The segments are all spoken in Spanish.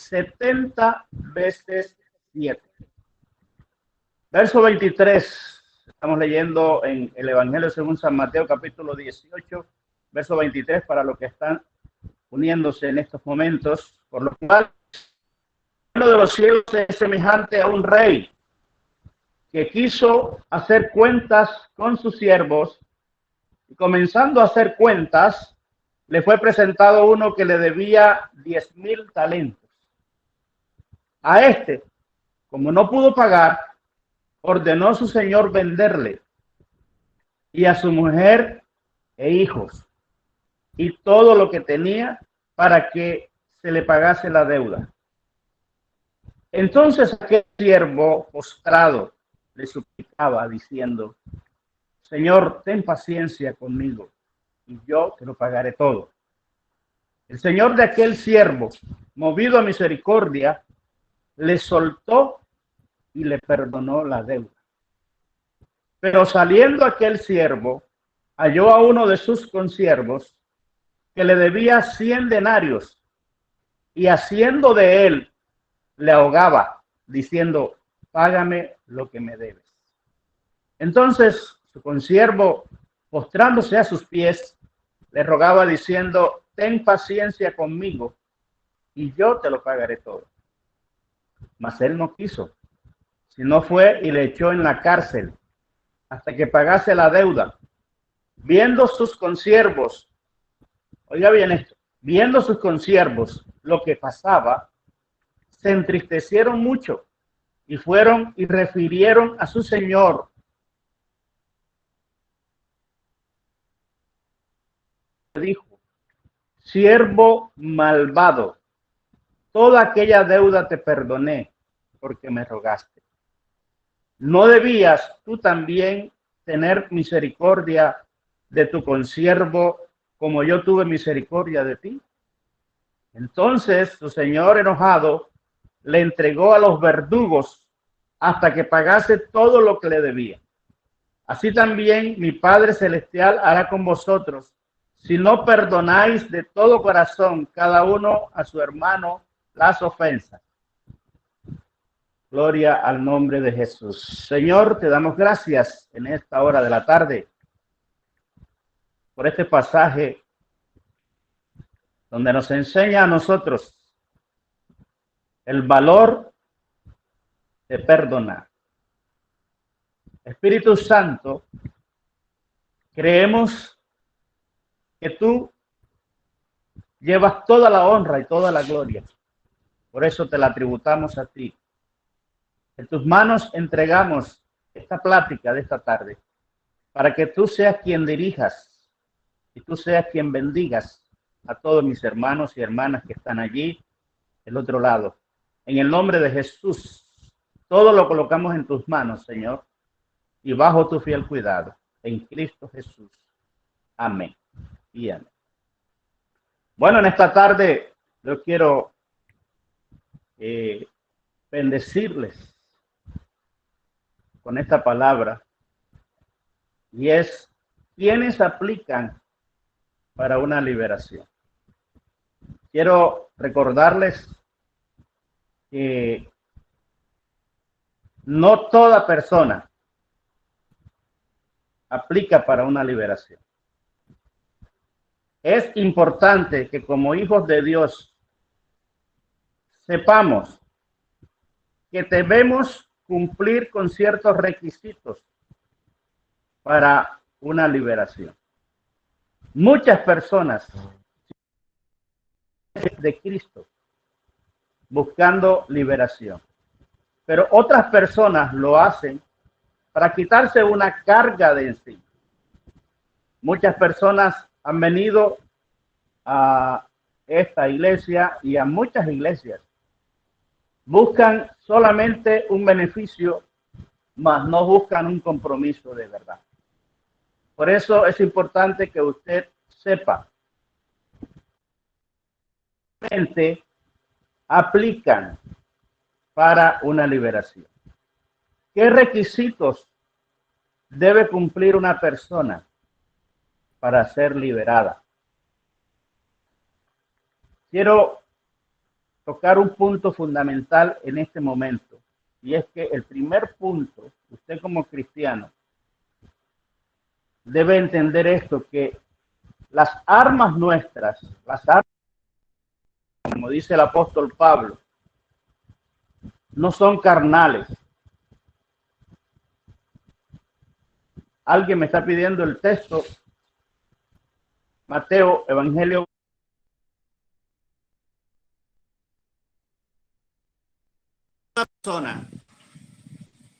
70 veces 7. Verso 23. Estamos leyendo en el Evangelio según San Mateo, capítulo 18, verso 23, para los que están uniéndose en estos momentos. Por lo cual, el reino de los cielos es semejante a un rey que quiso hacer cuentas con sus siervos, y comenzando a hacer cuentas, le fue presentado uno que le debía 10,000 talentos. A este, como no pudo pagar, ordenó su señor venderle, y a su mujer e hijos, y todo lo que tenía, para que se le pagase la deuda. Entonces aquel siervo postrado le suplicaba, diciendo: Señor, ten paciencia conmigo, y yo te lo pagaré todo. El señor de aquel siervo, movido a misericordia, le soltó y le perdonó la deuda. Pero saliendo aquel siervo, halló a uno de sus consiervos que le debía 100 denarios, y haciendo de él, le ahogaba, diciendo: págame lo que me debes. Entonces su consiervo, postrándose a sus pies, le rogaba, diciendo: ten paciencia conmigo, y yo te lo pagaré todo. Mas él no quiso, sino fue y le echó en la cárcel hasta que pagase la deuda. Viendo sus consiervos, oiga bien esto, viendo sus consiervos lo que pasaba, se entristecieron mucho y fueron y refirieron a su señor. Dijo: siervo malvado, toda aquella deuda te perdoné porque me rogaste. ¿No debías tú también tener misericordia de tu consiervo como yo tuve misericordia de ti? Entonces su señor, enojado, le entregó a los verdugos hasta que pagase todo lo que le debía. Así también mi Padre Celestial hará con vosotros, si no perdonáis de todo corazón cada uno a su hermano las ofensas. Gloria al nombre de Jesús. Señor, te damos gracias en esta hora de la tarde por este pasaje donde nos enseña a nosotros el valor de perdonar. Espíritu Santo, creemos que tú llevas toda la honra y toda la gloria. Por eso te la tributamos a ti. En tus manos entregamos esta plática de esta tarde, para que tú seas quien dirijas y tú seas quien bendigas a todos mis hermanos y hermanas que están allí, del otro lado. En el nombre de Jesús, todo lo colocamos en tus manos, Señor, y bajo tu fiel cuidado, en Cristo Jesús. Amén y amén. Bueno, en esta tarde yo quiero bendecirles con esta palabra, y es: ¿quiénes aplican para una liberación? Quiero recordarles que no toda persona aplica para una liberación. Es importante que como hijos de Dios sepamos que debemos cumplir con ciertos requisitos para una liberación. Muchas personas de Cristo buscando liberación, pero otras personas lo hacen para quitarse una carga de encima. Muchas personas han venido a esta iglesia y a muchas iglesias, buscan solamente un beneficio, mas no buscan un compromiso de verdad. Por eso es importante que usted sepa, aplican para una liberación. ¿Qué requisitos debe cumplir una persona para ser liberada? Quiero tocar un punto fundamental en este momento. Y es que el primer punto, usted como cristiano, debe entender esto, que las armas nuestras, las armas, como dice el apóstol Pablo, no son carnales. Alguien me está pidiendo el texto, Mateo, Evangelio. Una persona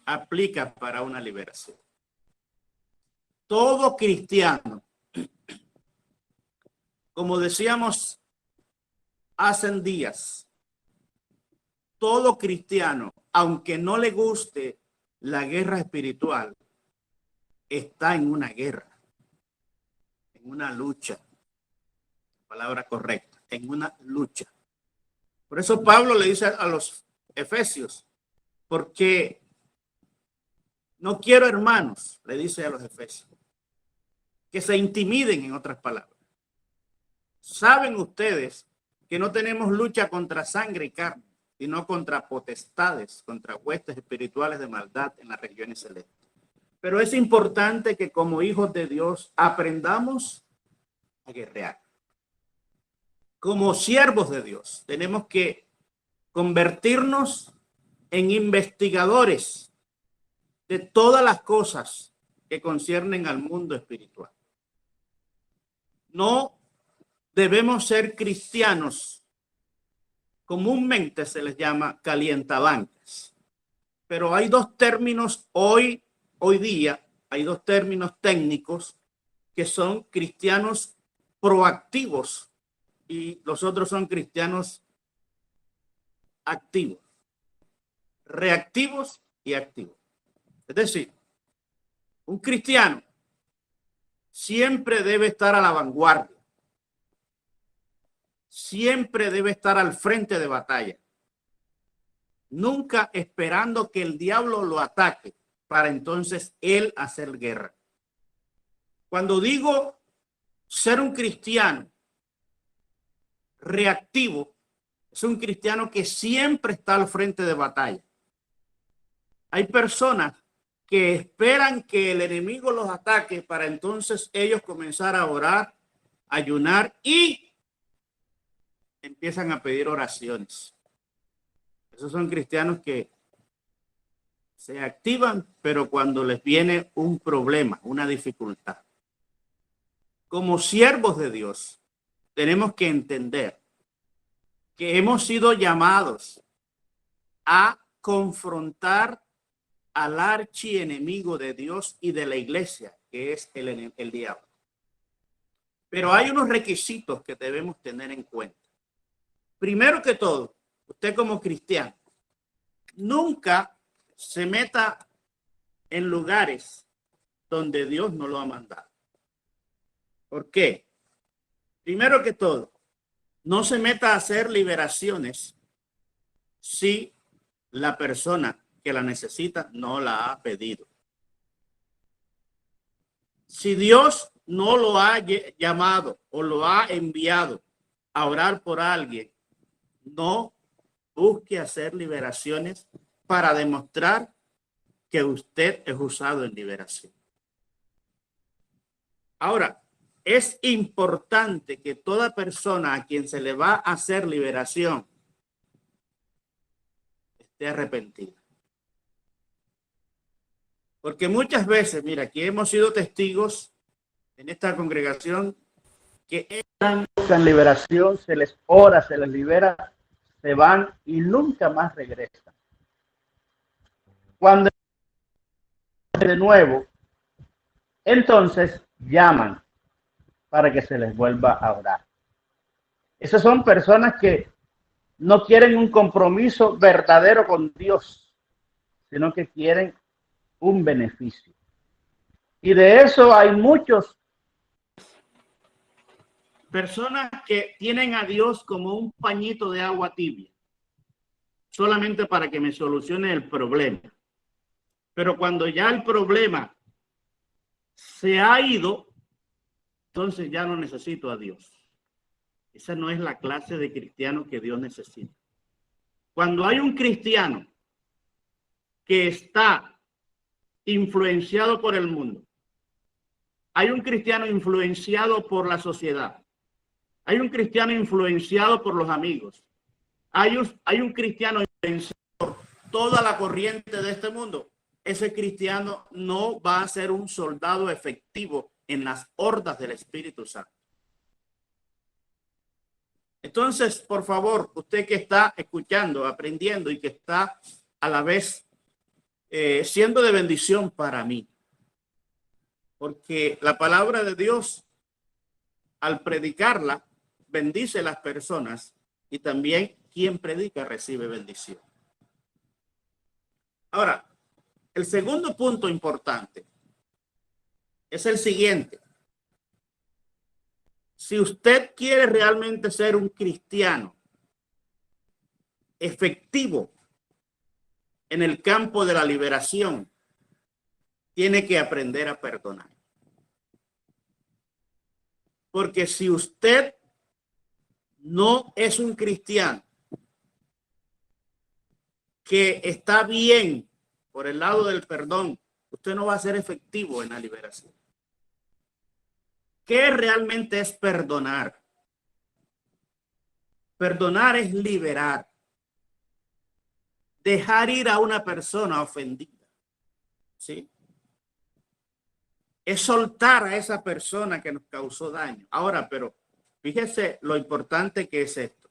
aplica para una liberación. Todo cristiano, como decíamos hace días, todo cristiano, aunque no le guste la guerra espiritual, está en una guerra, en una lucha, palabra correcta, en una lucha. Por eso Pablo le dice a los efesios, porque no quiero, hermanos, le dice a los efesios, que se intimiden, en otras palabras. Saben ustedes que no tenemos lucha contra sangre y carne, sino contra potestades, contra huestes espirituales de maldad en las regiones celestes. Pero es importante que como hijos de Dios aprendamos a guerrear. Como siervos de Dios tenemos que convertirnos en investigadores de todas las cosas que conciernen al mundo espiritual. No debemos ser cristianos, comúnmente se les llama calientabancas, pero hay dos términos hoy día, hay dos términos técnicos que son cristianos proactivos y los otros son cristianos activos, reactivos y activos. Es decir, un cristiano siempre debe estar a la vanguardia, siempre debe estar al frente de batalla, nunca esperando que el diablo lo ataque para entonces él hacer guerra. Cuando digo ser un cristiano reactivo, es un cristiano que siempre está al frente de batalla. Hay personas que esperan que el enemigo los ataque para entonces ellos comenzar a orar, ayunar y empiezan a pedir oraciones. Esos son cristianos que se activan, pero cuando les viene un problema, una dificultad. Como siervos de Dios, tenemos que entender que hemos sido llamados a confrontar al archienemigo de Dios y de la iglesia, que es el diablo. Pero hay unos requisitos que debemos tener en cuenta. Primero que todo, usted como cristiano, nunca se meta en lugares donde Dios no lo ha mandado. ¿Por qué? Primero que todo, no se meta a hacer liberaciones si la persona que la necesita no la ha pedido. Si Dios no lo ha llamado o lo ha enviado a orar por alguien, no busque hacer liberaciones para demostrar que usted es usado en liberación. Ahora, es importante que toda persona a quien se le va a hacer liberación esté arrepentida. Porque muchas veces, mira, aquí hemos sido testigos en esta congregación que buscan liberación, se les ora, se les libera, se van y nunca más regresan. Cuando de nuevo, entonces llaman para que se les vuelva a orar. Esas son personas que no quieren un compromiso verdadero con Dios, sino que quieren un beneficio. Y de eso hay muchos personas que tienen a Dios como un pañito de agua tibia, solamente para que me solucione el problema. Pero cuando ya el problema se ha ido, entonces ya no necesito a Dios. Esa no es la clase de cristiano que Dios necesita. Cuando hay un cristiano que está influenciado por el mundo, hay un cristiano influenciado por la sociedad, hay un cristiano influenciado por los amigos, hay un cristiano influenciado por toda la corriente de este mundo, ese cristiano no va a ser un soldado efectivo en las hordas del Espíritu Santo. Entonces, por favor, usted que está escuchando, aprendiendo y que está a la vez siendo de bendición para mí, porque la palabra de Dios, al predicarla, bendice a las personas y también quien predica recibe bendición. Ahora, el segundo punto importante es el siguiente. Si usted quiere realmente ser un cristiano efectivo en el campo de la liberación, tiene que aprender a perdonar. Porque si usted no es un cristiano que está bien por el lado del perdón, usted no va a ser efectivo en la liberación. ¿Qué realmente es perdonar? Perdonar es liberar. Dejar ir a una persona ofendida. ¿Sí? Es soltar a esa persona que nos causó daño. Ahora, pero fíjese lo importante que es esto.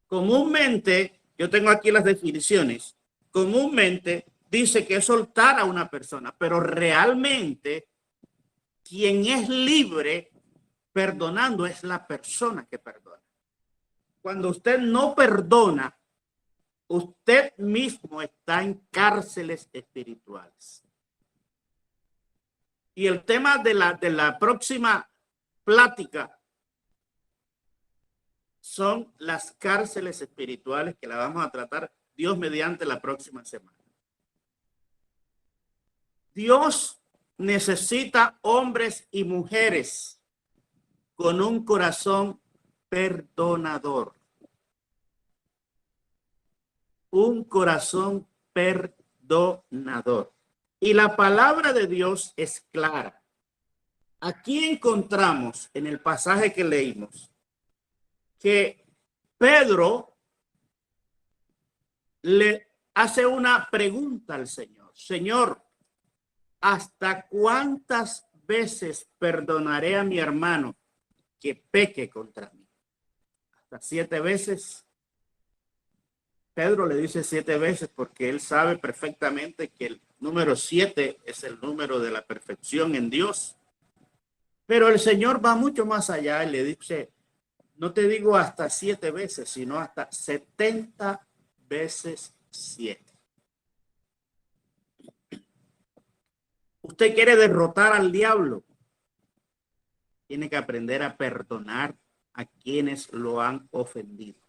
Comúnmente, yo tengo aquí las definiciones, comúnmente dice que es soltar a una persona, pero realmente quien es libre perdonando es la persona que perdona. Cuando usted no perdona, usted mismo está en cárceles espirituales. Y el tema de la próxima plática son las cárceles espirituales, que la vamos a tratar Dios mediante la próxima semana. Dios necesita hombres y mujeres con un corazón perdonador. Un corazón perdonador. Y la palabra de Dios es clara. Aquí encontramos en el pasaje que leímos que Pedro le hace una pregunta al Señor. Señor, ¿hasta cuántas veces perdonaré a mi hermano que peque contra mí? ¿Hasta 7 veces? Pedro le dice 7 veces porque él sabe perfectamente que el número 7 es el número de la perfección en Dios. Pero el Señor va mucho más allá y le dice, no te digo hasta 7 veces, sino hasta 70 veces 7. Usted quiere derrotar al diablo, tiene que aprender a perdonar a quienes lo han ofendido.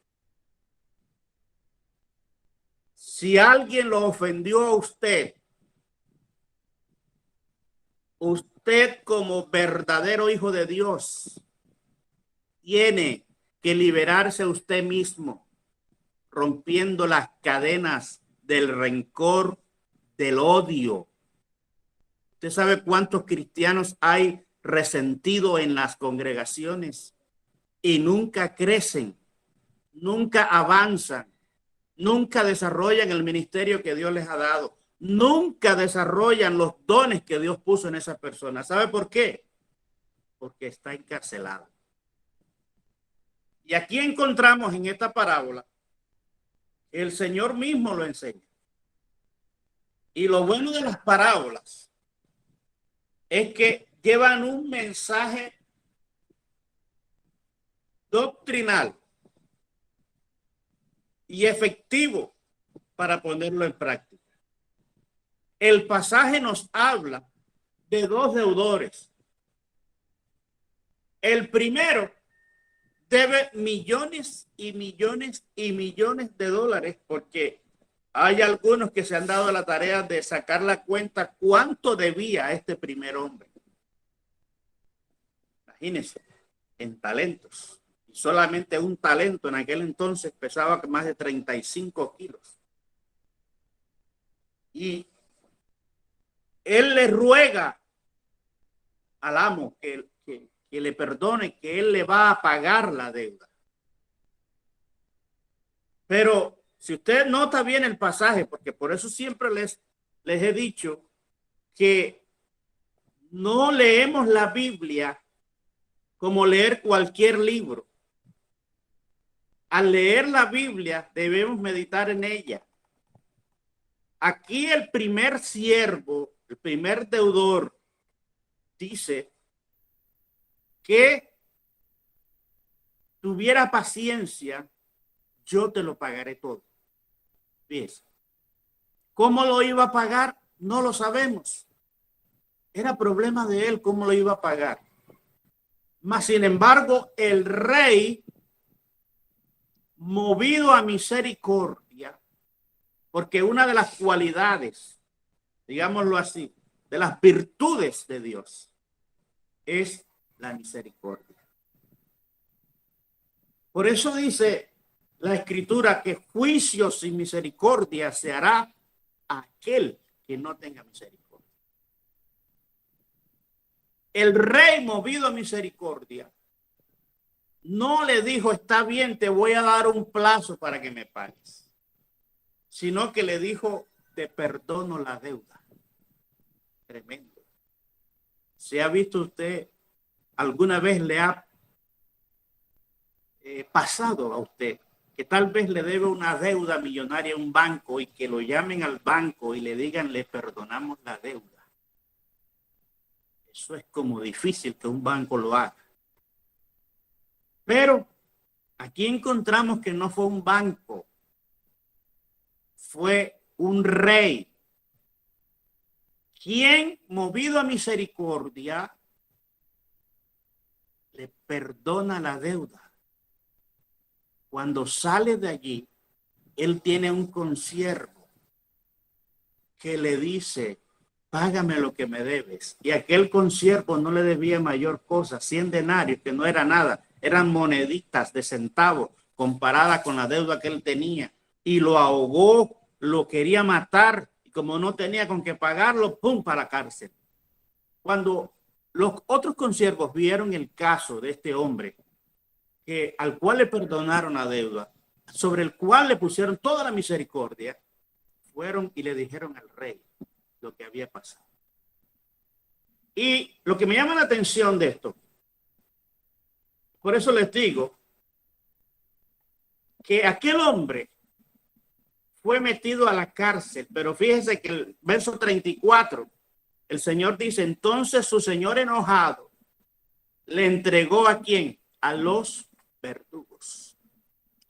Si alguien lo ofendió a usted, usted como verdadero hijo de Dios tiene que liberarse usted mismo, rompiendo las cadenas del rencor, del odio. ¿Usted sabe cuántos cristianos hay resentidos en las congregaciones y nunca crecen, nunca avanzan, nunca desarrollan el ministerio que Dios les ha dado, nunca desarrollan los dones que Dios puso en esa persona? ¿Sabe por qué? Porque está encarcelado. Y aquí encontramos en esta parábola, el Señor mismo lo enseña. Y lo bueno de las parábolas es que llevan un mensaje doctrinal y efectivo para ponerlo en práctica. El pasaje nos habla de 2 deudores. El primero debe millones y millones y millones de dólares, porque hay algunos que se han dado la tarea de sacar la cuenta cuánto debía este primer hombre. Imagínense, en talentos. Solamente un talento en aquel entonces pesaba más de 35 kilos. Y él le ruega al amo que le perdone, que él le va a pagar la deuda. Pero si usted nota bien el pasaje, porque por eso siempre les he dicho que no leemos la Biblia como leer cualquier libro. Al leer la Biblia debemos meditar en ella. Aquí el primer siervo, el primer deudor, dice que tuviera paciencia, yo te lo pagaré todo. Fíjese. ¿Cómo lo iba a pagar? No lo sabemos. Era problema de él cómo lo iba a pagar. Mas, sin embargo, el rey, movido a misericordia, porque una de las cualidades, digámoslo así, de las virtudes de Dios es la misericordia. Por eso dice la Escritura que juicio sin misericordia se hará a aquel que no tenga misericordia. El rey, movido a misericordia, no le dijo, está bien, te voy a dar un plazo para que me pagues, sino que le dijo, te perdono la deuda. Tremendo. ¿Se ha visto usted, alguna vez le ha pasado a usted que tal vez le debe una deuda millonaria a un banco y que lo llamen al banco y le digan, le perdonamos la deuda? Eso es como difícil que un banco lo haga. Pero aquí encontramos que no fue un banco, fue un rey, quien, movido a misericordia, le perdona la deuda. Cuando sale de allí, él tiene un consiervo que le dice, págame lo que me debes. Y aquel consiervo no le debía mayor cosa, 100 denarios, que no era nada, eran moneditas de centavos comparada con la deuda que él tenía. Y lo ahogó, lo quería matar, y como no tenía con qué pagarlo, ¡pum!, para la cárcel. Cuando los otros consiervos vieron el caso de este hombre, al cual le perdonaron la deuda, sobre el cual le pusieron toda la misericordia, fueron y le dijeron al rey lo que había pasado. Y lo que me llama la atención de esto, por eso les digo que aquel hombre fue metido a la cárcel, pero fíjense que el verso 34, el Señor dice, entonces su señor enojado le entregó ¿a quién? A los verdugos.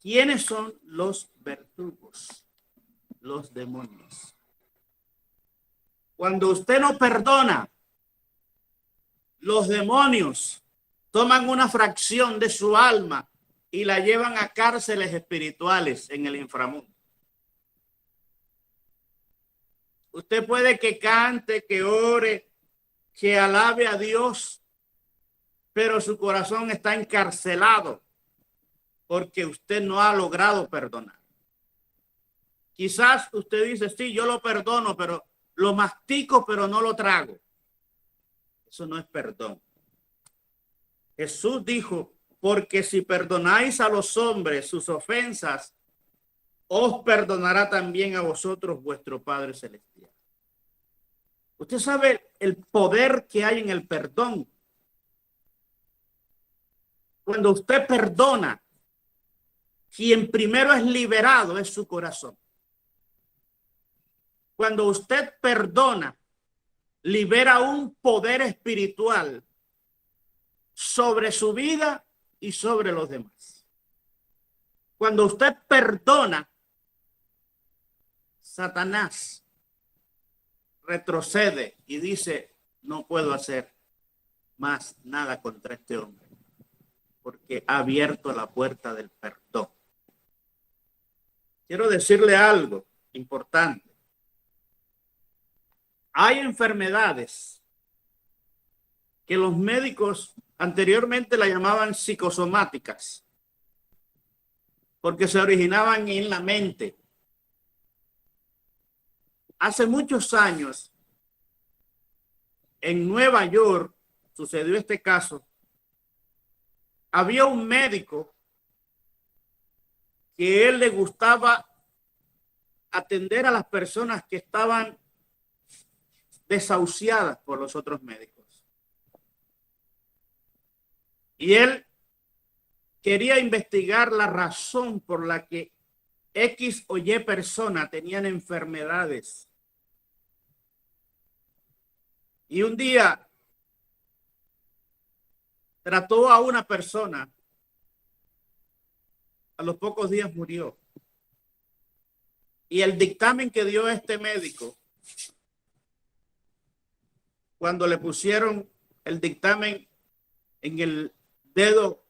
¿Quiénes son los verdugos? Los demonios. Cuando usted no perdona, los demonios toman una fracción de su alma y la llevan a cárceles espirituales en el inframundo. Usted puede que cante, que ore, que alabe a Dios, pero su corazón está encarcelado porque usted no ha logrado perdonar. Quizás usted dice, sí, yo lo perdono, pero lo mastico, pero no lo trago. Eso no es perdón. Jesús dijo, porque si perdonáis a los hombres sus ofensas, os perdonará también a vosotros vuestro Padre Celestial. Usted sabe el poder que hay en el perdón. Cuando usted perdona, quien primero es liberado es su corazón. Cuando usted perdona, libera un poder espiritual sobre su vida y sobre los demás. Cuando usted perdona, Satanás retrocede y dice, no puedo hacer más nada contra este hombre, porque ha abierto la puerta del perdón. Quiero decirle algo importante. Hay enfermedades que los médicos anteriormente la llamaban psicosomáticas, porque se originaban en la mente. Hace muchos años, en Nueva York, sucedió este caso. Había un médico que él le gustaba atender a las personas que estaban desahuciadas por los otros médicos. Y él quería investigar la razón por la que X o Y personas tenían enfermedades. Y un día trató a una persona, a los pocos días murió. Y el dictamen que dio este médico, cuando le pusieron el dictamen en el dedo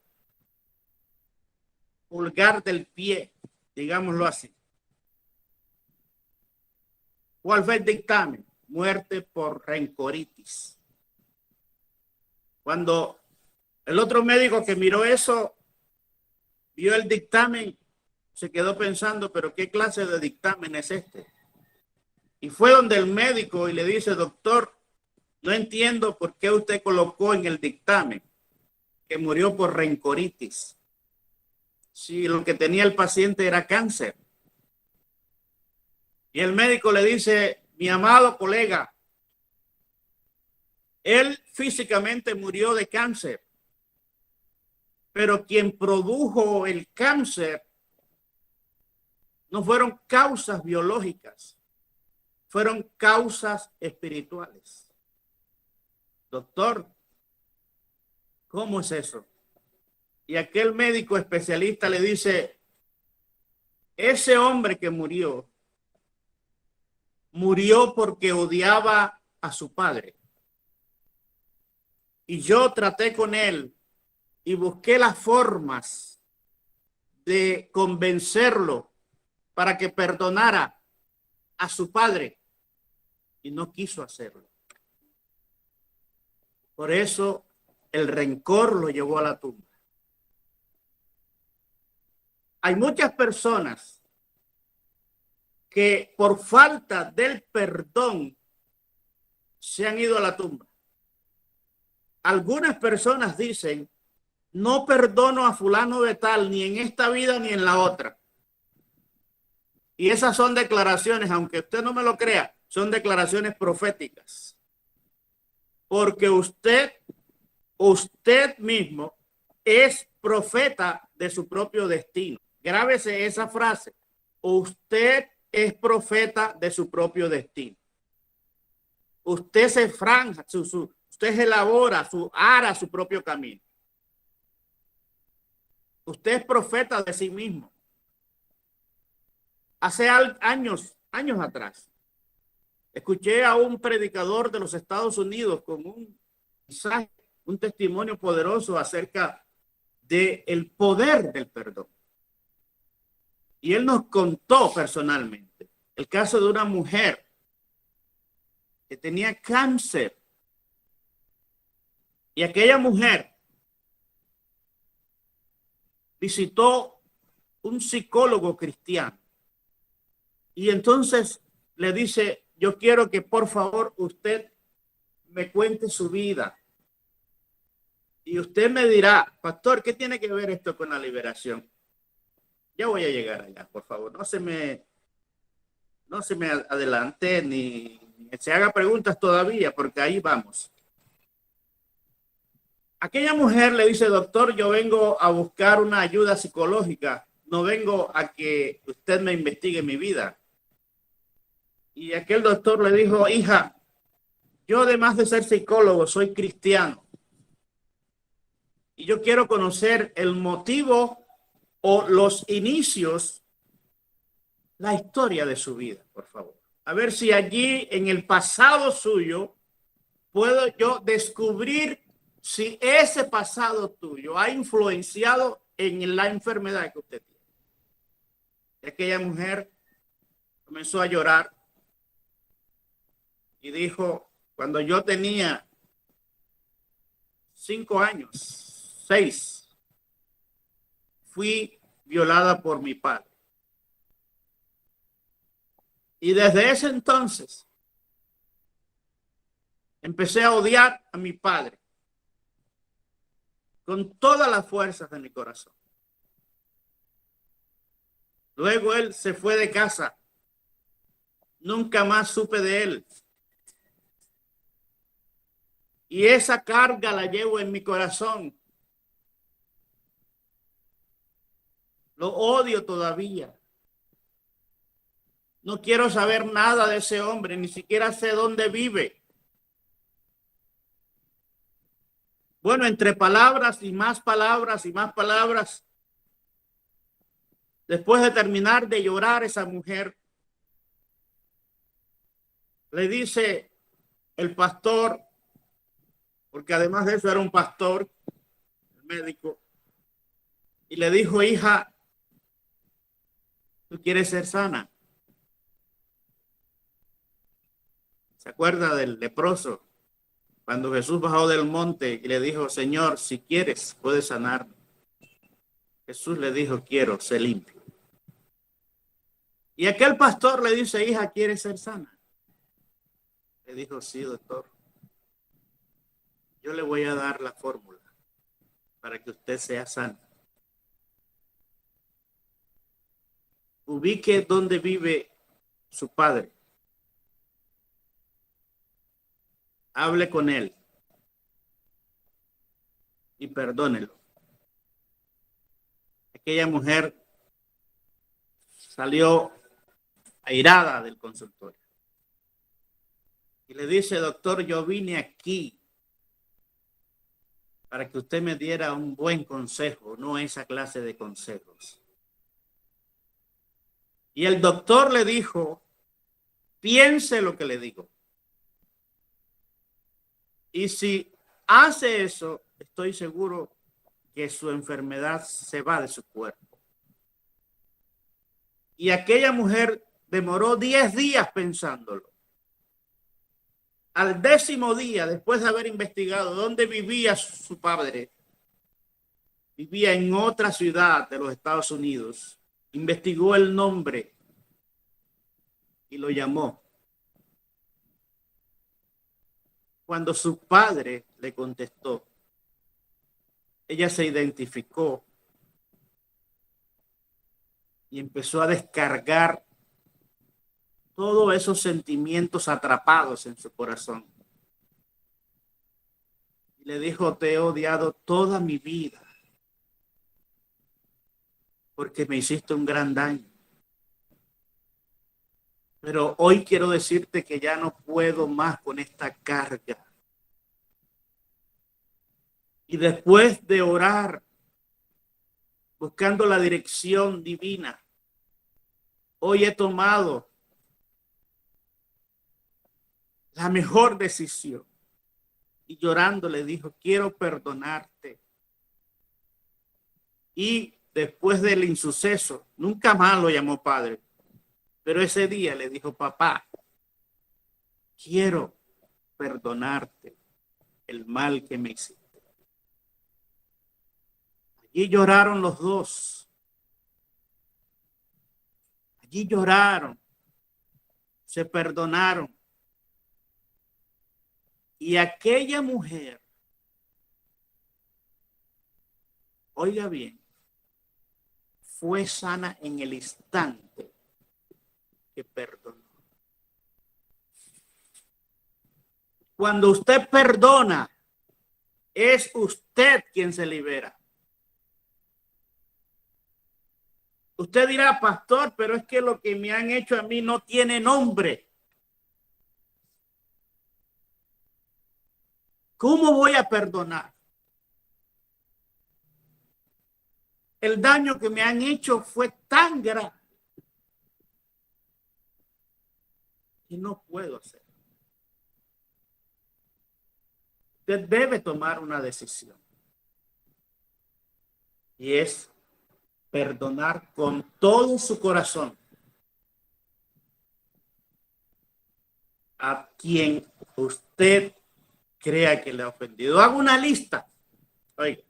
pulgar del pie, digámoslo así. ¿Cuál fue el dictamen? Muerte por rencoritis. Cuando el otro médico que miró eso, vio el dictamen, se quedó pensando, pero ¿qué clase de dictamen es este? Y fue donde el médico y le dice, doctor, no entiendo por qué usted colocó en el dictamen que murió por rencoritis, si lo que tenía el paciente era cáncer. Y el médico le dice, mi amado colega, él físicamente murió de cáncer, pero quien produjo el cáncer no fueron causas biológicas, fueron causas espirituales. Doctor, ¿cómo es eso? Y aquel médico especialista le dice, ese hombre que murió porque odiaba a su padre. Y yo traté con él y busqué las formas de convencerlo para que perdonara a su padre y no quiso hacerlo. Por eso el rencor lo llevó a la tumba. Hay muchas personas que por falta del perdón se han ido a la tumba. Algunas personas dicen, no perdono a fulano de tal, ni en esta vida ni en la otra. Y esas son declaraciones, aunque usted no me lo crea, son declaraciones proféticas. Porque usted mismo es profeta de su propio destino. Grábese esa frase. Usted es profeta de su propio destino. Usted se franja, usted elabora, hará su propio camino. Usted es profeta de sí mismo. Hace años atrás, escuché a un predicador de los Estados Unidos con un mensaje, un testimonio poderoso acerca del poder del perdón. Y él nos contó personalmente el caso de una mujer que tenía cáncer. Y aquella mujer visitó un psicólogo cristiano. Y entonces le dice, yo quiero que por favor usted me cuente su vida. Y usted me dirá, pastor, ¿qué tiene que ver esto con la liberación? Ya voy a llegar allá, por favor. No se me adelante ni se haga preguntas todavía, porque ahí vamos. Aquella mujer le dice, doctor, yo vengo a buscar una ayuda psicológica. No vengo a que usted me investigue mi vida. Y aquel doctor le dijo, hija, yo además de ser psicólogo, soy cristiano. Y yo quiero conocer el motivo o los inicios, la historia de su vida, por favor. A ver si allí en el pasado suyo puedo yo descubrir si ese pasado tuyo ha influenciado en la enfermedad que usted tiene. Y aquella mujer comenzó a llorar y dijo, cuando yo tenía 5 años, 6, fui violada por mi padre. Y desde ese entonces empecé a odiar a mi padre con todas las fuerzas de mi corazón. Luego él se fue de casa. Nunca más supe de él. Y esa carga la llevo en mi corazón. Lo odio todavía. No quiero saber nada de ese hombre, ni siquiera sé dónde vive. Bueno, entre palabras y más palabras y más palabras, después de terminar de llorar, esa mujer le dice el pastor, porque además de eso era un pastor, el médico, y le dijo: hija, ¿tú quieres ser sana? ¿Se acuerda del leproso? Cuando Jesús bajó del monte y le dijo: Señor, si quieres, puedes sanar. Jesús le dijo: quiero, sé limpio. Y aquel pastor le dice: hija, ¿quieres ser sana? Le dijo: sí, doctor. Yo le voy a dar la fórmula para que usted sea sana. Ubique dónde vive su padre. Hable con él y perdónelo. Aquella mujer salió airada del consultorio y le dice: doctor, yo vine aquí para que usted me diera un buen consejo, no esa clase de consejos. Y el doctor le dijo: piense lo que le digo. Y si hace eso, estoy seguro que su enfermedad se va de su cuerpo. Y aquella mujer demoró 10 días pensándolo. Al 10º día, después de haber investigado dónde vivía su padre, vivía en otra ciudad de los Estados Unidos, investigó el nombre y lo llamó. Cuando su padre le contestó, ella se identificó y empezó a descargar todos esos sentimientos atrapados en su corazón. Y le dijo: te he odiado toda mi vida porque me hiciste un gran daño. Pero hoy quiero decirte que ya no puedo más con esta carga. Y después de orar, buscando la dirección divina, hoy he tomado la mejor decisión. Y llorando le dijo: quiero perdonarte. Y después del insuceso, nunca más lo llamó padre, pero ese día le dijo: papá, quiero perdonarte el mal que me hiciste. Allí lloraron los dos. Allí lloraron. Se perdonaron. Y aquella mujer, oiga bien, fue sana en el instante que perdonó. Cuando usted perdona, es usted quien se libera. Usted dirá: pastor, pero es que lo que me han hecho a mí no tiene nombre. ¿Cómo voy a perdonar? El daño que me han hecho fue tan grande que no puedo hacer. Usted debe tomar una decisión. Y es perdonar con todo su corazón a quien usted crea que le ha ofendido. Haga una lista, oiga,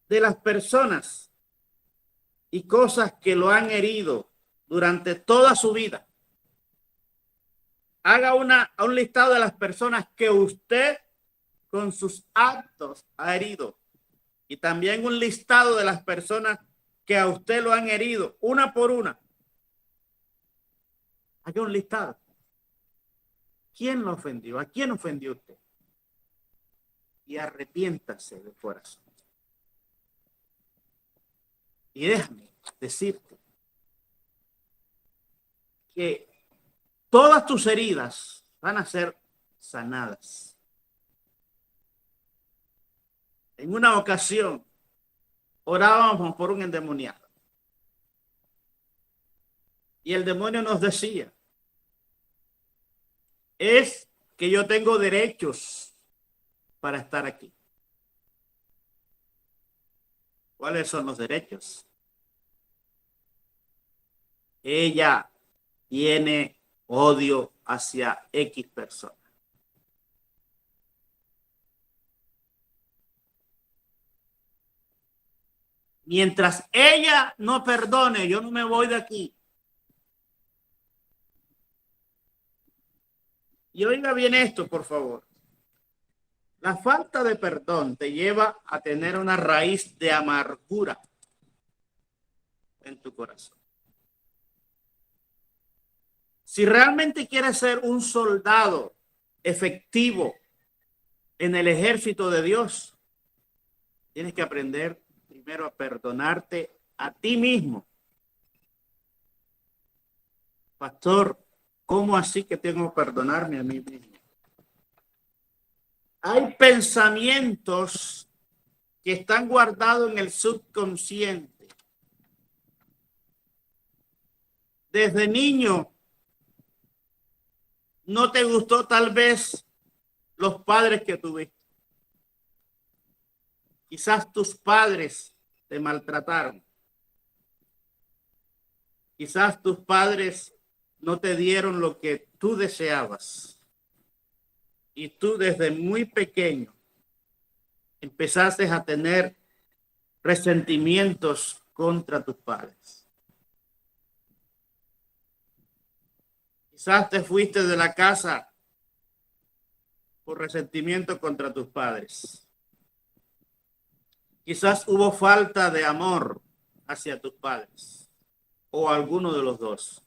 de las personas y cosas que lo han herido durante toda su vida. Haga un listado de las personas que usted con sus actos ha herido. Y también un listado de las personas que a usted lo han herido, una por una. Haga un listado. ¿Quién lo ofendió? ¿A quién ofendió usted? Y arrepiéntase de corazón. Y déjame decirte que todas tus heridas van a ser sanadas. En una ocasión orábamos por un endemoniado. Y el demonio nos decía, es que yo tengo derechos para estar aquí. ¿Cuáles son los derechos? Ella tiene odio hacia X persona. Mientras ella no perdone, yo no me voy de aquí. Y oiga bien esto, por favor. La falta de perdón te lleva a tener una raíz de amargura en tu corazón. Si realmente quieres ser un soldado efectivo en el ejército de Dios, tienes que aprender primero a perdonarte a ti mismo. Pastor, ¿cómo así que tengo que perdonarme a mí mismo? Hay pensamientos que están guardados en el subconsciente. Desde niño, no te gustó tal vez los padres que tuviste. Quizás tus padres te maltrataron. Quizás tus padres no te dieron lo que tú deseabas. Y tú desde muy pequeño empezaste a tener resentimientos contra tus padres. Quizás te fuiste de la casa por resentimiento contra tus padres. Quizás hubo falta de amor hacia tus padres o alguno de los dos.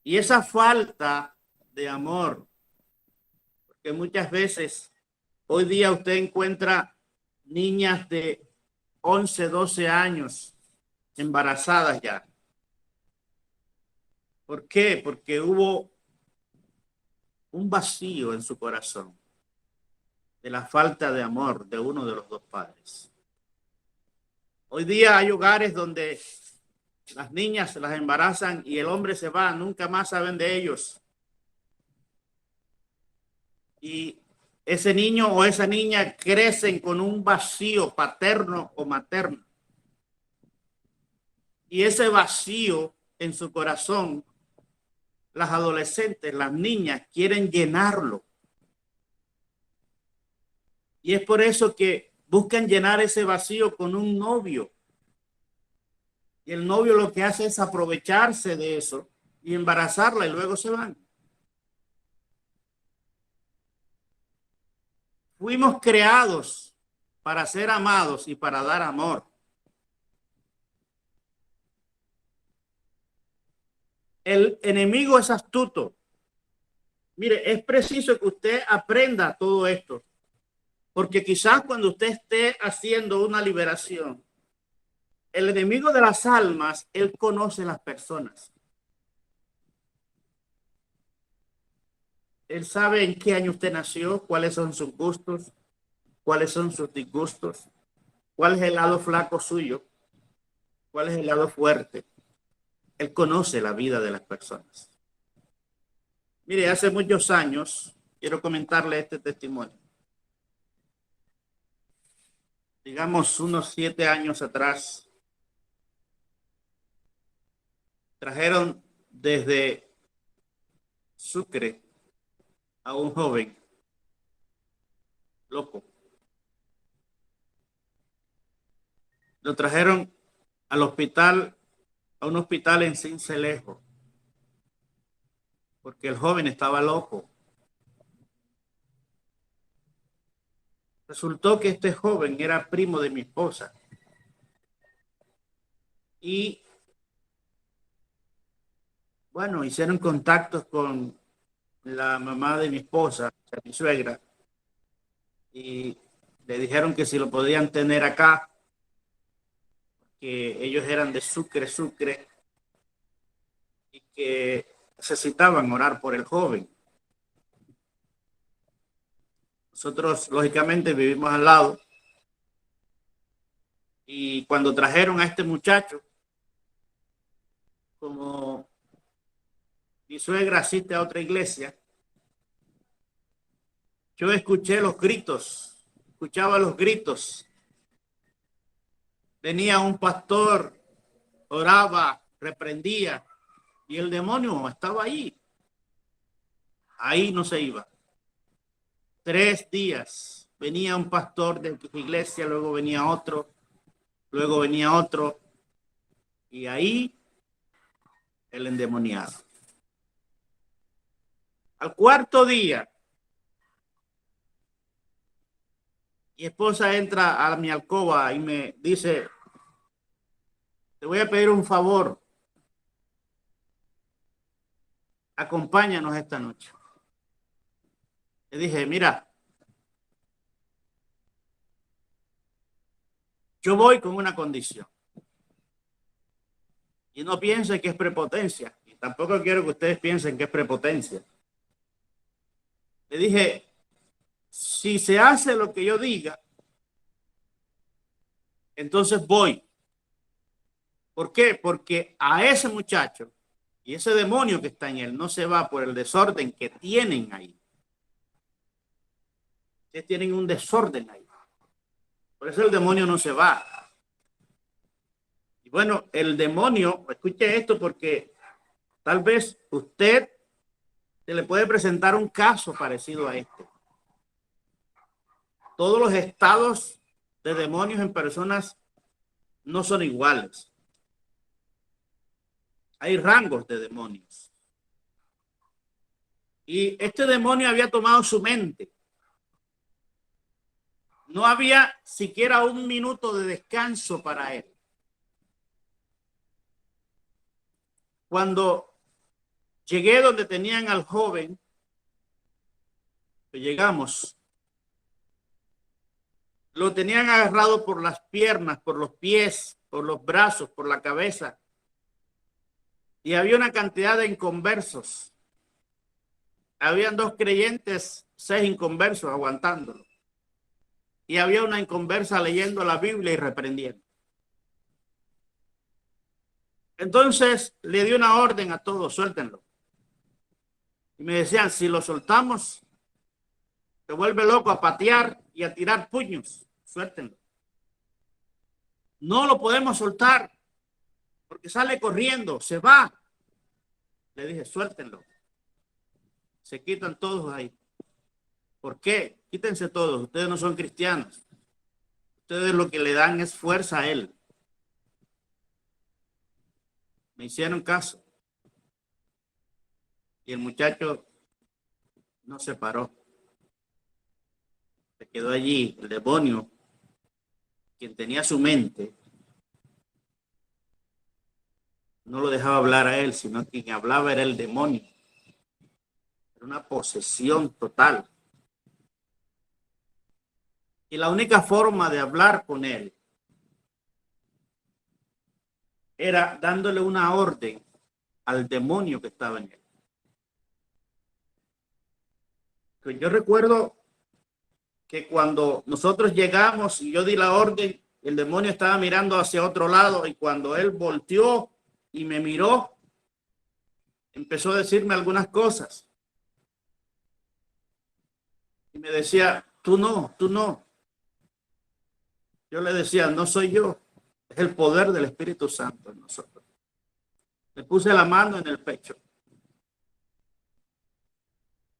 Y esa falta de amor, porque muchas veces hoy día usted encuentra niñas de 11, 12 años embarazadas ya. ¿Por qué? Porque hubo un vacío en su corazón de la falta de amor de uno de los dos padres. Hoy día hay hogares donde las niñas se las embarazan y el hombre se va, nunca más saben de ellos. Y ese niño o esa niña crecen con un vacío paterno o materno. Y ese vacío en su corazón, las adolescentes, las niñas quieren llenarlo. Y es por eso que buscan llenar ese vacío con un novio. Y el novio lo que hace es aprovecharse de eso y embarazarla y luego se van. Fuimos creados para ser amados y para dar amor. El enemigo es astuto. Mire, es preciso que usted aprenda todo esto, porque quizás cuando usted esté haciendo una liberación, el enemigo de las almas, él conoce las personas. Él sabe en qué año usted nació, cuáles son sus gustos, cuáles son sus disgustos, cuál es el lado flaco suyo, cuál es el lado fuerte. Él conoce la vida de las personas. Mire, hace muchos años, quiero comentarle este testimonio. Digamos, unos 7 años atrás, trajeron desde Sucre a un joven loco. Lo trajeron al hospital, a un hospital en Sincelejo, porque el joven estaba loco. Resultó que este joven era primo de mi esposa. Y bueno, hicieron contactos con la mamá de mi esposa, o sea, mi suegra, y le dijeron que si lo podían tener acá, que ellos eran de Sucre, y que necesitaban orar por el joven. Nosotros, lógicamente, vivimos al lado. Y cuando trajeron a este muchacho, como mi suegra asiste a otra iglesia, yo escuché los gritos, escuchaba los gritos. Venía un pastor, oraba, reprendía, y el demonio estaba ahí. Ahí no se iba. 3 días. Venía un pastor de tu iglesia, luego venía otro, y ahí el endemoniado. Al 4.º día, mi esposa entra a mi alcoba y me dice, te voy a pedir un favor, acompáñanos esta noche. Le dije, mira, yo voy con una condición. Y no piense que es prepotencia. Y tampoco quiero que ustedes piensen que es prepotencia. Le dije, si se hace lo que yo diga, entonces voy. ¿Por qué? Porque a ese muchacho y ese demonio que está en él no se va por el desorden que tienen ahí. Ustedes tienen un desorden ahí. Por eso el demonio no se va. Y bueno, el demonio, escuche esto porque tal vez usted se le puede presentar un caso parecido a este. Todos los estados de demonios en personas no son iguales. Hay rangos de demonios. Y este demonio había tomado su mente. No había siquiera un minuto de descanso para él. Cuando llegué donde tenían al joven, llegamos, lo tenían agarrado por las piernas, por los pies, por los brazos, por la cabeza. Y había una cantidad de inconversos. Habían 2 creyentes, 6 inconversos aguantándolo. Y había una inconversa leyendo la Biblia y reprendiendo. Entonces le di una orden a todos, suéltenlo. Y me decían, si lo soltamos, se vuelve loco a patear y a tirar puños. Suéltenlo. No lo podemos soltar porque sale corriendo, se va. Le dije, suéltenlo. Se quitan todos ahí. ¿Por qué? Quítense todos. Ustedes no son cristianos. Ustedes lo que le dan es fuerza a él. Me hicieron caso. Y el muchacho no se paró. Se quedó allí. El demonio, quien tenía su mente, no lo dejaba hablar a él, sino quien hablaba era el demonio. Era una posesión total. Y la única forma de hablar con él era dándole una orden al demonio que estaba en él. Yo recuerdo que cuando nosotros llegamos y yo di la orden, el demonio estaba mirando hacia otro lado y cuando él volteó y me miró, empezó a decirme algunas cosas. Y me decía, tú no, tú no. Yo le decía, no soy yo, es el poder del Espíritu Santo en nosotros. Le puse la mano en el pecho.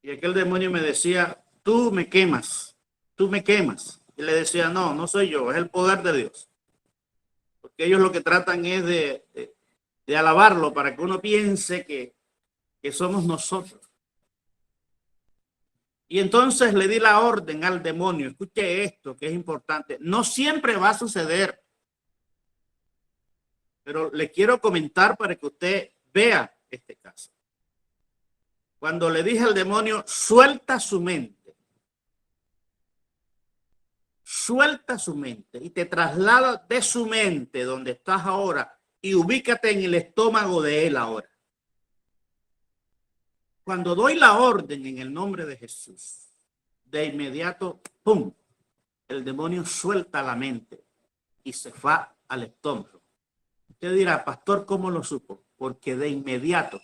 Y aquel demonio me decía, tú me quemas, tú me quemas. Y le decía, no, no soy yo, es el poder de Dios. Ok, porque ellos lo que tratan es de alabarlo para que uno piense que somos nosotros. Y entonces le di la orden al demonio, escuche esto que es importante, no siempre va a suceder, pero le quiero comentar para que usted vea este caso. Cuando le dije al demonio, suelta su mente y te traslada de su mente donde estás ahora y ubícate en el estómago de él ahora. Cuando doy la orden en el nombre de Jesús, de inmediato, ¡pum!, el demonio suelta la mente y se va al estómago. Usted dirá, pastor, ¿cómo lo supo? Porque de inmediato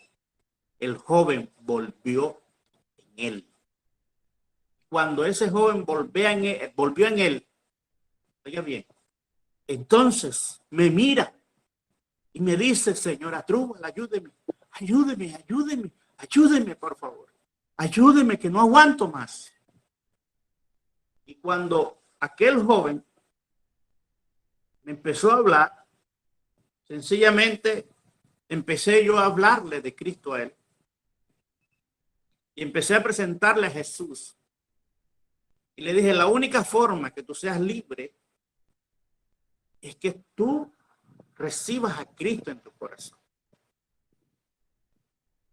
el joven volvió en él. Cuando ese joven volvió en él, oiga bien, entonces me mira y me dice, señora Trúbal, ayúdeme, por favor. Ayúdeme, que no aguanto más. Y cuando aquel joven me empezó a hablar, sencillamente empecé yo a hablarle de Cristo a él. Y empecé a presentarle a Jesús. Y le dije, la única forma que tú seas libre es que tú recibas a Cristo en tu corazón.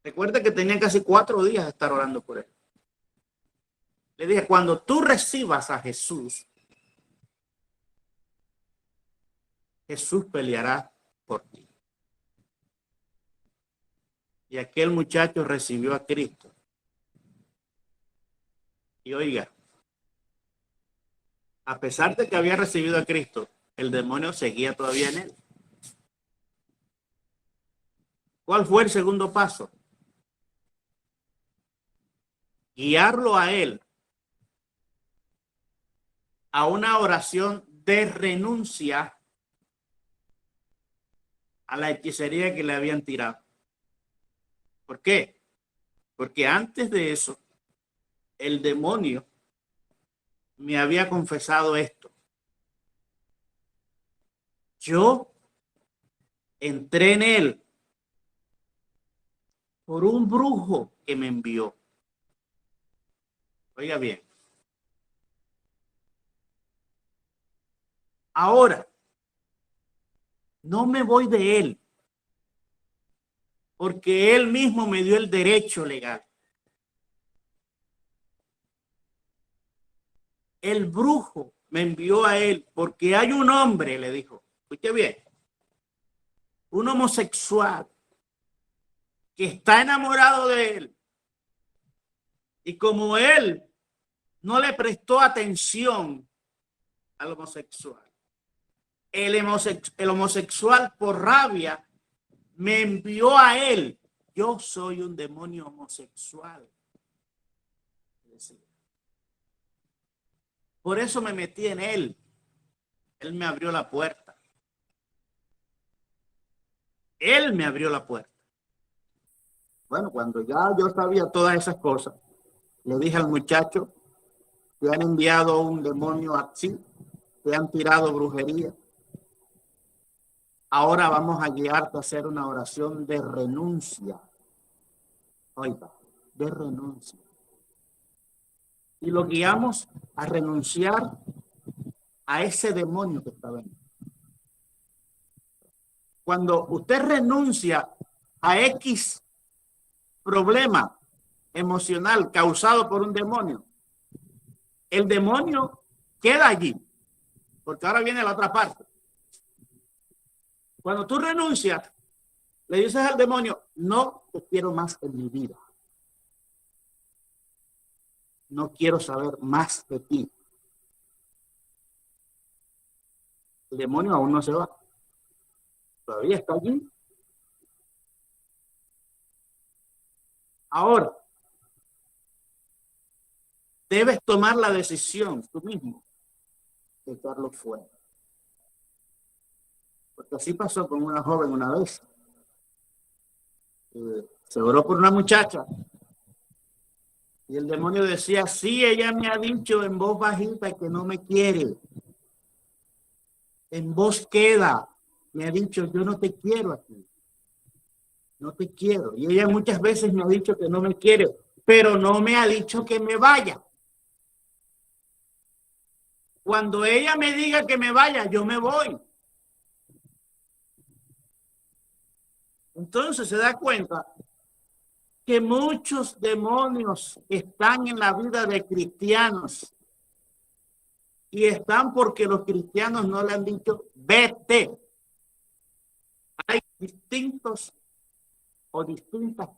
Recuerda que tenía casi 4 días de estar orando por él. Le dije, cuando tú recibas a Jesús, Jesús peleará por ti. Y aquel muchacho recibió a Cristo. Y oiga, a pesar de que había recibido a Cristo, el demonio seguía todavía en él. ¿Cuál fue el segundo paso? Guiarlo a él a una oración de renuncia a la hechicería que le habían tirado. ¿Por qué? Porque antes de eso, el demonio me había confesado esto. Yo entré en él por un brujo que me envió. Oiga bien. Ahora, no me voy de él, porque él mismo me dio el derecho legal. El brujo me envió a él porque hay un hombre, le dijo, escuche bien, un homosexual que está enamorado de él. Y como él no le prestó atención al homosexual, el homosexual por rabia me envió a él. Yo soy un demonio homosexual. Por eso me metí en él. Él me abrió la puerta. Él me abrió la puerta. Bueno, cuando ya yo sabía todas esas cosas, le dije al muchacho, te han enviado un demonio así, te han tirado brujería. Ahora vamos a guiarte a hacer una oración de renuncia. Oiga, de renuncia. Y lo guiamos a renunciar a ese demonio que estaba en él. Cuando usted renuncia a X problema emocional causado por un demonio, el demonio queda allí, porque ahora viene la otra parte. Cuando tú renuncias, le dices al demonio, no te quiero más en mi vida. No quiero saber más de ti. El demonio aún no se va. Todavía está allí. Ahora, debes tomar la decisión tú mismo de echarlo fuera. Porque así pasó con una joven una vez. Se oró por una muchacha. Y el demonio decía, sí, ella me ha dicho en voz bajita que no me quiere. En voz queda. me ha dicho, yo no te quiero aquí, no te quiero. Y ella muchas veces me ha dicho que no me quiere, pero no me ha dicho que me vaya. Cuando ella me diga que me vaya, yo me voy. Entonces se da cuenta que muchos demonios están en la vida de cristianos y están porque los cristianos no le han dicho vete. Hay distintas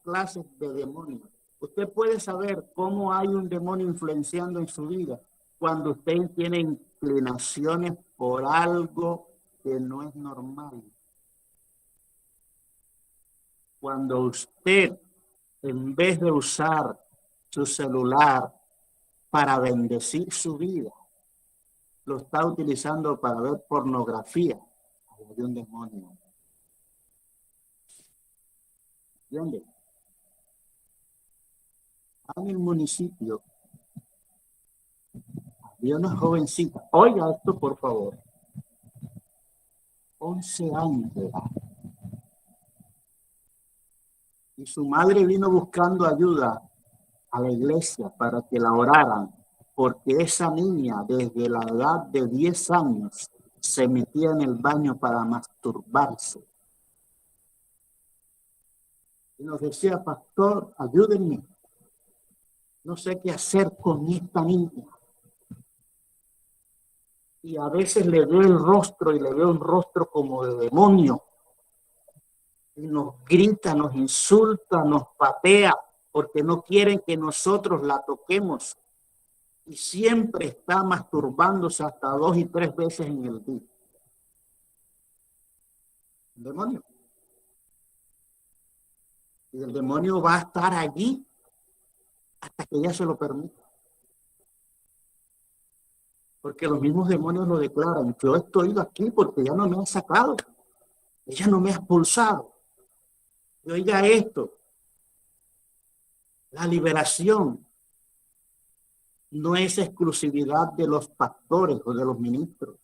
clases de demonios. Usted puede saber cómo hay un demonio influenciando en su vida cuando usted tiene inclinaciones por algo que no es normal. Cuando usted, en vez de usar su celular para bendecir su vida, lo está utilizando para ver pornografía, hay un demonio. ¿Entiende? En el municipio había una jovencita, oiga esto por favor, 11 años de edad. Y su madre vino buscando ayuda a la iglesia para que la oraran, porque esa niña desde la edad de 10 años se metía en el baño para masturbarse. Y nos decía, pastor, ayúdenme. No sé qué hacer con esta niña. Y a veces le veo el rostro y le veo un rostro como de demonio. Y nos grita, nos insulta, nos patea, porque no quieren que nosotros la toquemos. Y siempre está masturbándose hasta 2 y 3 veces en el día. El demonio. Y el demonio va a estar allí hasta que ella se lo permita. Porque los mismos demonios lo declaran. Yo estoy aquí porque ya no me han sacado. Ella no me ha expulsado. Y oiga esto. La liberación no es exclusividad de los pastores o de los ministros.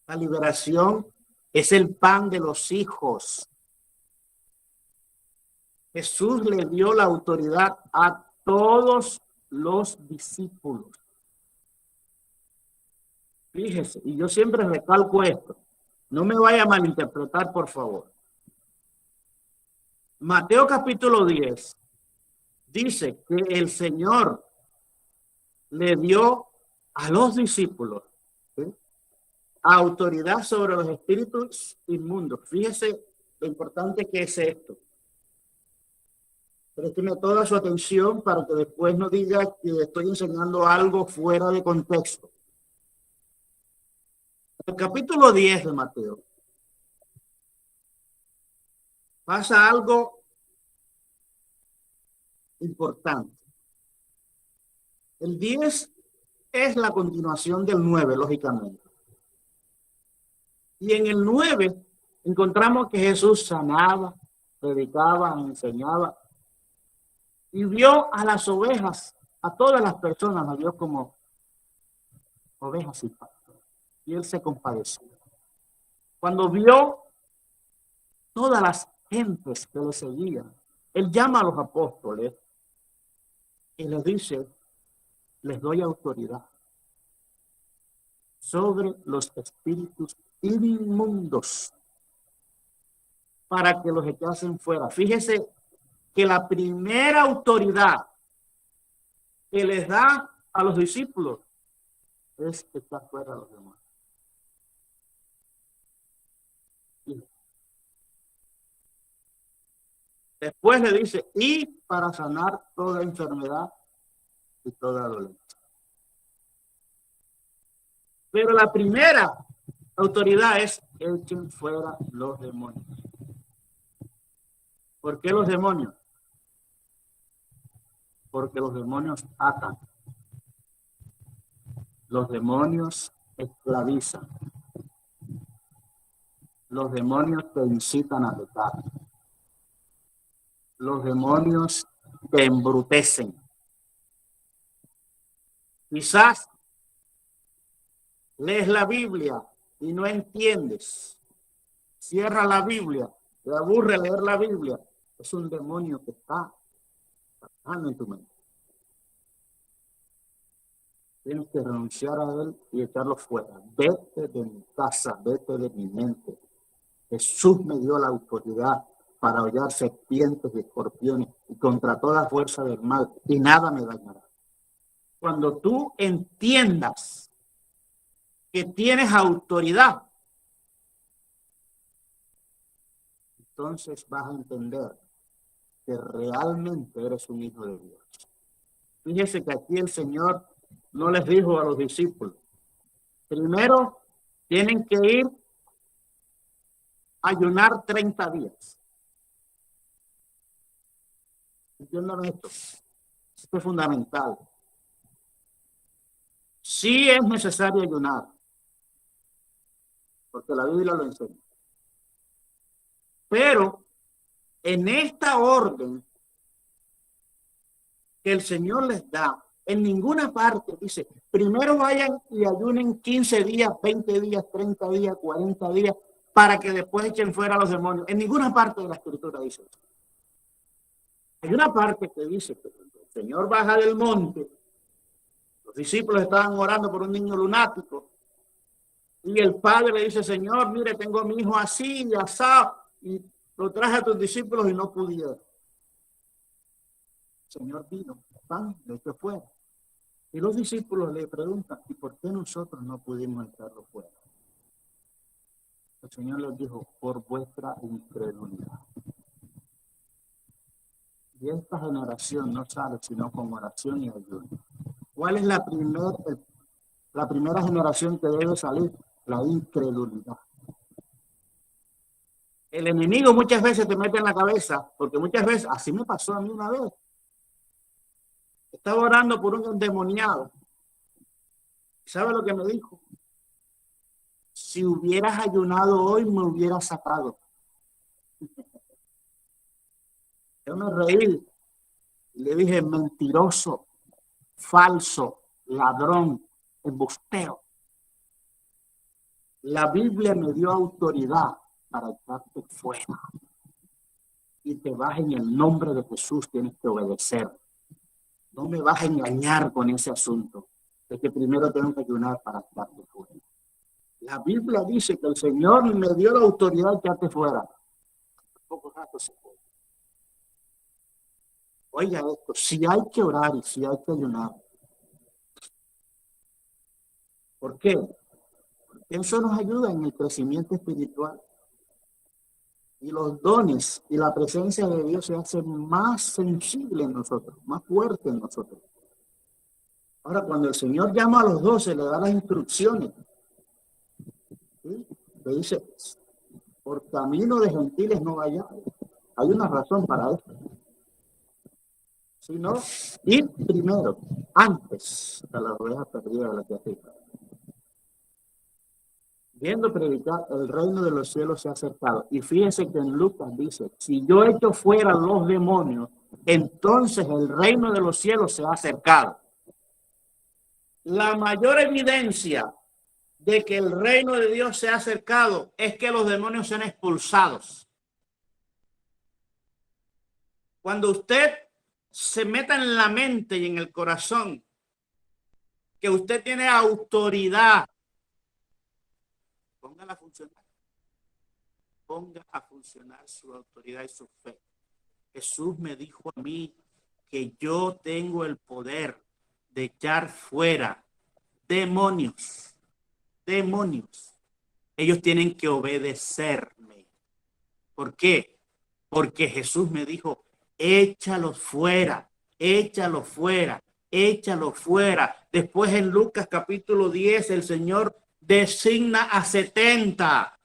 La liberación es el pan de los hijos. Jesús le dio la autoridad a todos los discípulos. Fíjese, y yo siempre recalco esto. No me vaya a malinterpretar, por favor. Mateo capítulo 10 dice que el Señor le dio a los discípulos, ¿sí?, autoridad sobre los espíritus inmundos. Fíjese lo importante que es esto. Présteme toda su atención para que después no diga que estoy enseñando algo fuera de contexto. El capítulo 10 de Mateo pasa algo importante. El 10 es la continuación del 9, lógicamente. Y en el 9 encontramos que Jesús sanaba, predicaba, enseñaba y vio a las ovejas, a todas las personas, las vio como ovejas sin pastor. Y él se compadeció. Cuando vio todas las gentes que le seguían, él llama a los apóstoles y les dice, les doy autoridad sobre los espíritus inmundos para que los echasen fuera. Fíjese que la primera autoridad que les da a los discípulos es echar fuera a los demás. Después le dice, y para sanar toda enfermedad y toda dolencia. Pero la primera autoridad es echen fuera los demonios. ¿Por qué los demonios? Porque los demonios atan. Los demonios esclavizan. Los demonios te incitan a pecar. Los demonios te embrutecen. Quizás lees la Biblia y no entiendes, cierra la Biblia, te aburre leer la Biblia, es un demonio que está trabajando en tu mente. Tienes que renunciar a él y echarlo fuera. Vete de mi casa, vete de mi mente. Jesús me dio la autoridad para hollar serpientes y escorpiones y contra toda fuerza del mal, y nada me dañará. Cuando tú entiendas que tienes autoridad, entonces vas a entender que realmente eres un hijo de Dios. Fíjese que aquí el Señor no les dijo a los discípulos, primero tienen que ir a ayunar 30 días. Entiendan esto. Esto es fundamental. Sí es necesario ayunar, porque la Biblia lo enseña. Pero en esta orden que el Señor les da, en ninguna parte dice, primero vayan y ayunen 15 días, 20 días, 30 días, 40 días, para que después echen fuera a los demonios. En ninguna parte de la Escritura dice eso. Hay una parte que dice que cuando el Señor baja del monte, los discípulos estaban orando por un niño lunático, y el padre le dice, Señor, mire, tengo a mi hijo así y asado, y lo traje a tus discípulos y no pudieron. El Señor vino, pan, lo echó fuera. Y los discípulos le preguntan, ¿y por qué nosotros no pudimos echarlo fuera? El Señor les dijo, por vuestra incredulidad. Y esta generación no sale sino con oración y ayuno. ¿Cuál es la primera generación que debe salir? La incredulidad. El enemigo muchas veces te mete en la cabeza, porque muchas veces, así me pasó a mí una vez. Estaba orando por un endemoniado. ¿Sabe lo que me dijo? Si hubieras ayunado hoy, me hubieras sacado. Yo me reí y le dije, mentiroso, falso, ladrón, embustero. La Biblia me dio autoridad para echarte fuera. Y te vas en el nombre de Jesús, tienes que obedecer. No me vas a engañar con ese asunto, de que primero tengo que ayunar para echarte fuera. La Biblia dice que el Señor me dio la autoridad de echarte fuera. Poco rato se fue. Oiga esto, si hay que orar y si hay que ayunar. ¿Por qué? Porque eso nos ayuda en el crecimiento espiritual. Y los dones y la presencia de Dios se hacen más sensible en nosotros, más fuerte en nosotros. Ahora, cuando el Señor llama a los 12, le da las instrucciones. ¿Sí? Le dice, por camino de gentiles no vaya. Hay una razón para esto. Si no, ir primero, antes de las ovejas perdidas de la tierra. Viendo predicar, el reino de los cielos se ha acercado. Y fíjense que en Lucas dice, si yo echo fuera los demonios, entonces el reino de los cielos se ha acercado. La mayor evidencia de que el reino de Dios se ha acercado es que los demonios sean expulsados. Cuando usted se meta en la mente y en el corazón que usted tiene autoridad, póngala a funcionar. Ponga a funcionar su autoridad y su fe. Jesús me dijo a mí que yo tengo el poder de echar fuera demonios. Demonios. Ellos tienen que obedecerme. ¿Por qué? Porque Jesús me dijo, échalos fuera, échalos fuera, échalos fuera. Después en Lucas capítulo 10, el Señor designa a 70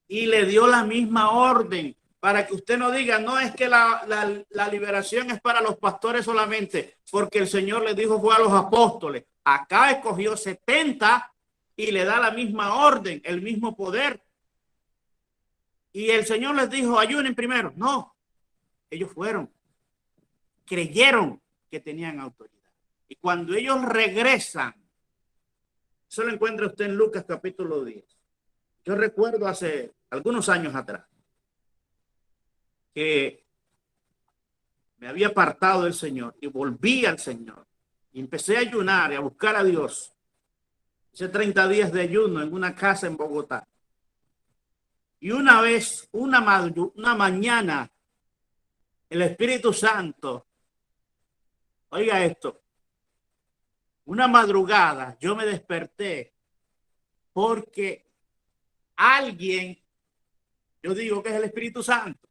y le dio la misma orden para que usted no diga, no es que la liberación es para los pastores solamente, porque el Señor le dijo fue a los apóstoles. Acá escogió 70 y le da la misma orden, el mismo poder. Y el Señor les dijo, ayunen primero. No, ellos fueron, creyeron que tenían autoridad. Y cuando ellos regresan, Eso lo encuentra usted en Lucas capítulo 10. Yo recuerdo hace algunos años atrás que me había apartado del Señor y volví al Señor. Y empecé a ayunar y a buscar a Dios. Hice 30 días de ayuno en una casa en Bogotá. Y una vez, una mañana, el Espíritu Santo, oiga esto, una madrugada yo me desperté porque alguien, yo digo que es el Espíritu Santo,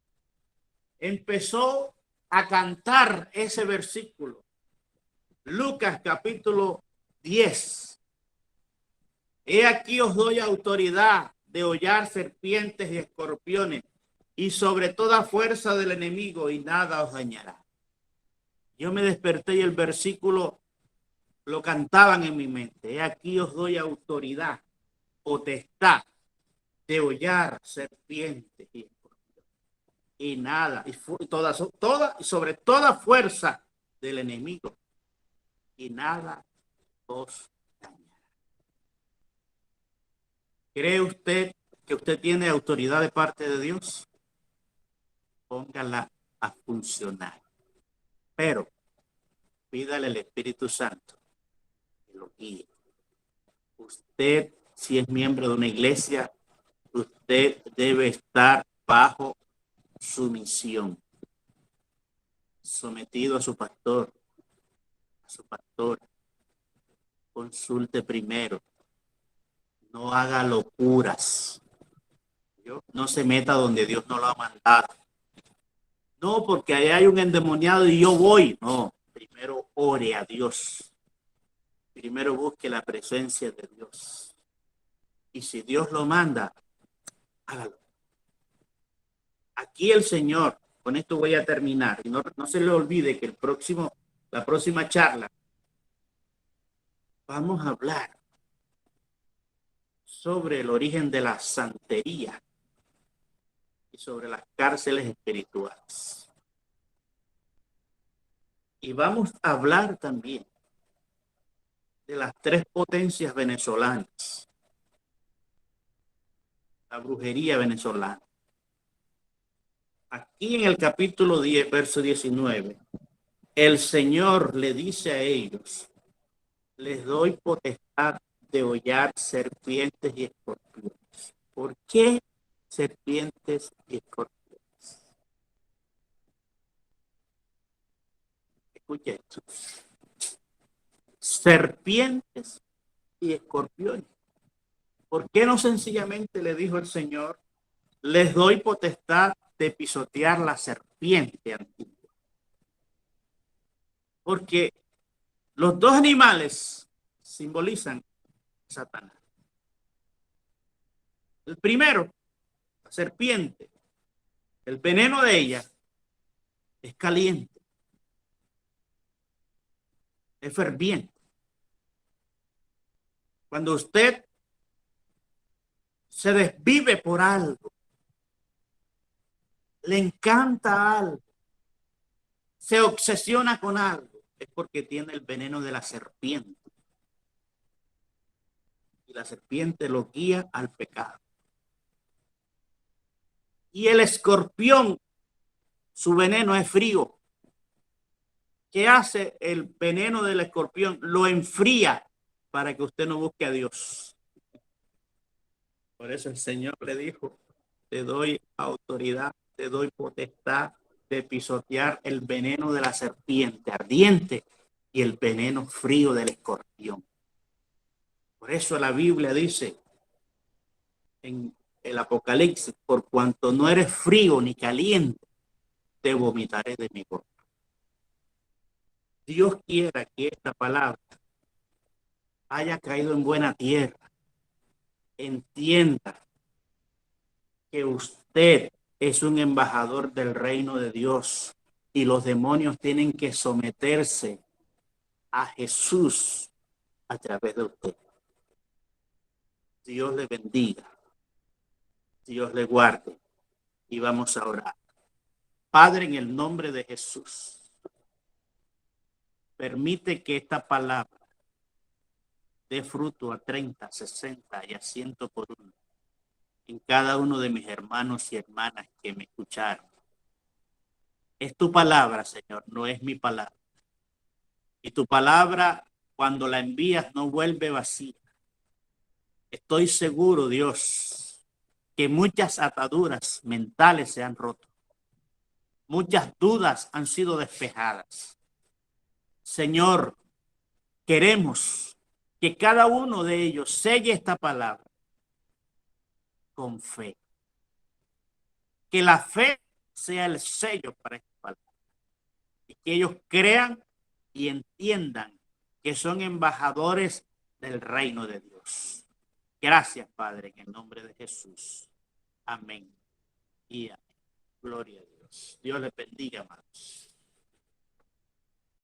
empezó a cantar ese versículo. Lucas capítulo 10. He aquí os doy autoridad de hollar serpientes y escorpiones y sobre toda fuerza del enemigo y nada os dañará. Yo me desperté y el versículo lo cantaban en mi mente. He aquí os doy autoridad, potestad de hollar serpientes y escorpiones y nada, y sobre toda fuerza del enemigo y nada os dañará. ¿Cree usted que usted tiene autoridad de parte de Dios? Póngala a funcionar. Pero pídale al Espíritu Santo que lo guíe. Usted, si es miembro de una iglesia, usted debe estar bajo sumisión, sometido a su pastor, a su pastora. Consulte primero. No haga locuras. No se meta donde Dios no lo ha mandado. No, porque ahí hay un endemoniado y yo voy. No, primero ore a Dios. Primero busque la presencia de Dios. Y si Dios lo manda, hágalo. Aquí el Señor, con esto voy a terminar. Y no se le olvide que la próxima charla, vamos a hablar sobre el origen de la santería y sobre las cárceles espirituales. Y vamos a hablar también de las 3 potencias venezolanas, la brujería venezolana. Aquí en el capítulo 10, verso 19, el Señor le dice a ellos, les doy potestad de hollar serpientes y escorpiones. ¿Por qué serpientes y escorpiones? Escuche esto. Serpientes y escorpiones. ¿Por qué no sencillamente le dijo el Señor, les doy potestad de pisotear la serpiente antigua? Porque los 2 animales simbolizan a Satanás. El primero, la serpiente, el veneno de ella es caliente, es ferviente. Cuando usted se desvive por algo, le encanta algo, se obsesiona con algo, es porque tiene el veneno de la serpiente. Y la serpiente lo guía al pecado. Y el escorpión, su veneno es frío. ¿Qué hace el veneno del escorpión? Lo enfría para que usted no busque a Dios. Por eso el Señor le dijo, te doy autoridad, te doy potestad de pisotear el veneno de la serpiente ardiente y el veneno frío del escorpión. Por eso la Biblia dice en el Apocalipsis, por cuanto no eres frío ni caliente, te vomitaré de mi boca. Dios quiera que esta palabra haya caído en buena tierra. Entienda que usted es un embajador del reino de Dios y los demonios tienen que someterse a Jesús a través de usted. Dios le bendiga. Dios le guarde. Y vamos a orar. Padre, en el nombre de Jesús, permite que esta palabra dé fruto a 30, 60 y a 100 por uno en cada uno de mis hermanos y hermanas que me escucharon. Es tu palabra, Señor, no es mi palabra. Y tu palabra, cuando la envías, no vuelve vacía. Estoy seguro, Dios, que muchas ataduras mentales se han roto. Muchas dudas han sido despejadas. Señor, queremos que cada uno de ellos selle esta palabra con fe. Que la fe sea el sello para esta palabra. Y que ellos crean y entiendan que son embajadores del reino de Dios. Gracias, Padre, en el nombre de Jesús. Amén. Y amén. Gloria a Dios. Dios les bendiga, amados.